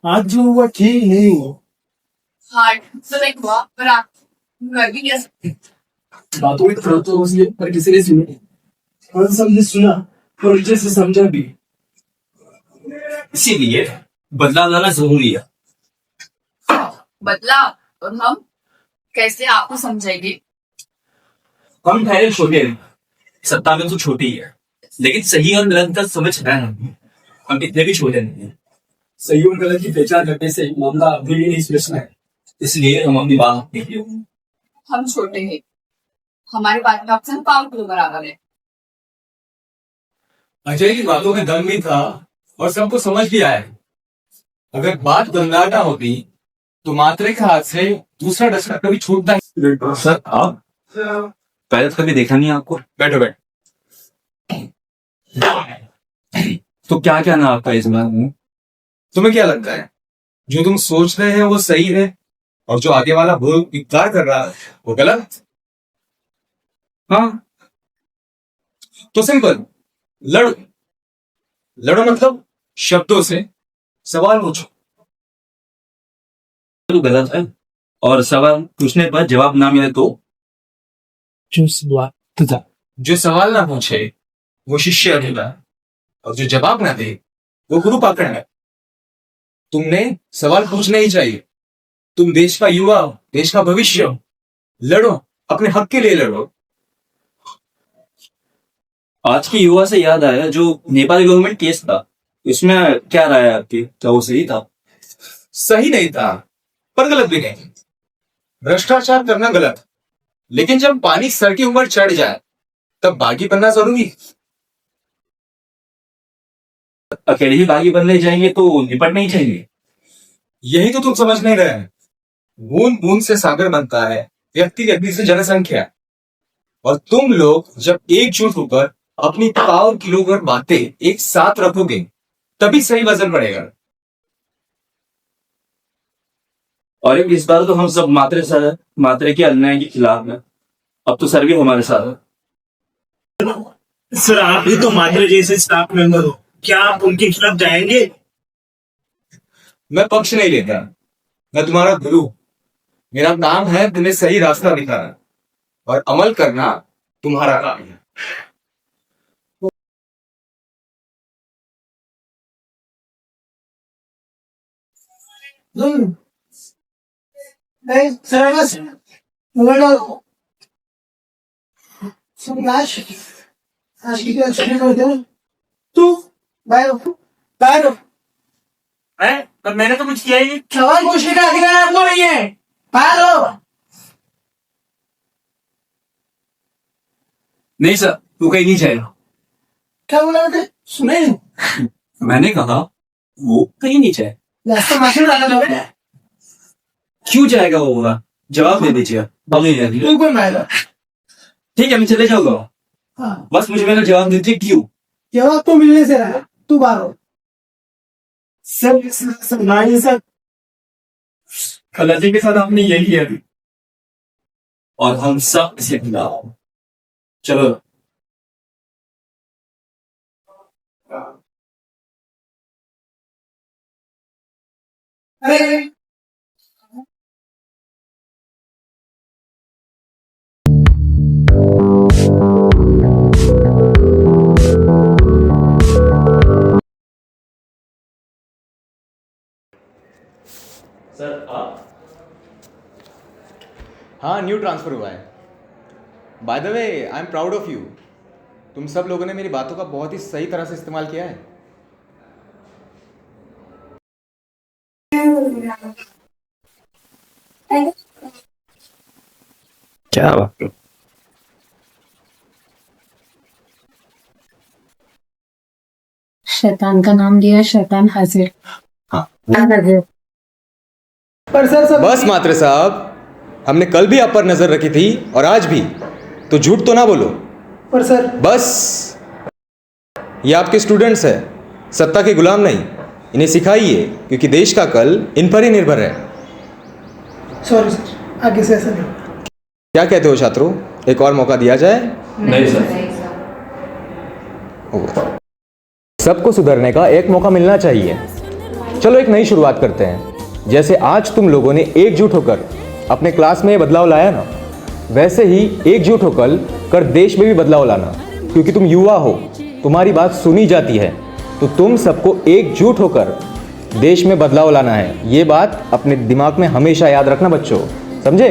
आज जो हुआ ठीक नहीं हुआ। हार्ड तो लाइक हुआ पर आप कर भी क्या सकते। बातों में थोड़ा तो उसने पर किसी ने सुनी और सबने सुना और जैसे समझा भी। इसीलिए बदलाव लाना जरूरी है। बदला और हम कैसे आपको समझाएंगे। हम ठहरे छोटे हैं, सत्ता में तो छोटी ही है, लेकिन सही और गलत का समझ है हम इतने भी छोटे नहीं हैं। सही और गलत की पहचान करने से मामला अभी भी नहीं सुलझना है। इसलिए हम अपनी बात नहीं की। हम छोटे हैं, हमारे पास में ऑप्शन पावर के बराबर है। अजय की बातों में दम भी था और सबको समझ भी आया। अगर बात गंगाटा होती तो मात्रे के हाथ से दूसरा डस्टर कभी छूटता ही। सर आप पहले तो कभी देखा नहीं आपको। बैठो बैठ। तो क्या कहना आपका इस बार? तुम्हें क्या लगता है जो तुम सोच रहे हैं वो सही है और जो आगे वाला वो इनकार कर रहा है वो गलत? हाँ तो सिंपल, लड़ो। लड़ो मतलब शब्दों से सवाल पूछो। तो गलत है और सवाल पूछने पर जवाब ना मिले तो जो सवाल ना पूछे वो शिष्य अधूरा और जो जवाब ना दे वो गुरु पाकड़ है। तुमने सवाल पूछना ही चाहिए। तुम देश का युवा हो, देश का भविष्य हो। लड़ो, अपने हक के लिए लड़ो। आज की युवा से याद आया जो नेपाली गवर्नमेंट केस था, इसमें क्या राय है आपकी? क्या वो सही था? सही नहीं था पर गलत भी नहीं। भ्रष्टाचार करना गलत, लेकिन जब पानी सर के ऊपर चढ़ जाए तब बागी बनना जरूरी। अकेले ही बागी बनने जाएंगे तो निपट नहीं चाहिए। यही तो तुम समझ नहीं रहे। बूंद बूंद से सागर बनता है, व्यक्ति व्यक्ति से जनसंख्या। और तुम लोग जब एकजुट होकर अपनी पावर किलोग्राम बातें एक साथ रखोगे तभी सही वजन पड़ेगा। और इस बार तो हम सब मात्रे के अन्याय के खिलाफ हैं। अब तो सर भी हमारे साथ है। सर आप भी तो मात्रे जैसे स्टाफ मेंबर हो, क्या आप उनके खिलाफ जाएंगे? मैं पक्ष नहीं लेता, मैं तुम्हारा गुरु। मेरा काम है तुम्हें सही रास्ता दिखाना और अमल करना तुम्हारा काम है। तू पर मैंने तो कुछ किया ही नहीं। सवाल पूछने का अधिकार आपको नहीं है। बाहर हो। नहीं सर, तू कहीं नहीं जाएगा। क्या बोला थे? सुने? मैंने कहा वो कहीं नहीं जाए। रास्ता मास्टर डाला था। क्यों जाएगा वो? होगा जवाब दे दीजिए। तू कौन आएगा? ठीक है मैं चले जाऊंगा। हाँ। बस मुझे मेरा जवाब दीजिए क्यों? जवाब तो मिलने से रहा। तू बाहर हो। सब नानी सर खलासी के साथ आपने यही किया अभी और हम सब इसे खिलाफ। चलो अरे सर आप? हाँ, न्यू ट्रांसफर हुआ है। By the way I am proud of you. तुम सब लोगों ने मेरी बातों का बहुत ही सही तरह से इस्तेमाल किया है। क्या बात? शैतान का नाम लिया, शैतान हाजिर। हाँ पर सर बस मात्रे साहब, हमने कल भी आप पर नजर रखी थी और आज भी, तो झूठ तो ना बोलो। पर सर बस, ये आपके स्टूडेंट्स हैं, सत्ता के गुलाम नहीं। इन्हें सिखाइए क्योंकि देश का कल इन पर ही निर्भर है। सॉरी सर, आगे से ऐसा नहीं। क्या कहते हो छात्रों, एक और मौका दिया जाए? नहीं सर। सबको सुधरने का एक मौका मिलना चाहिए, चलो एक नई शुरुआत करते हैं। जैसे आज तुम लोगों ने एकजुट होकर अपने क्लास में ये बदलाव लाया ना, वैसे ही एकजुट होकर कर देश में भी बदलाव लाना। क्योंकि तुम युवा हो, तुम्हारी बात सुनी जाती है, तो तुम सबको एकजुट होकर देश में बदलाव लाना है। ये बात अपने दिमाग में हमेशा याद रखना बच्चों, समझे?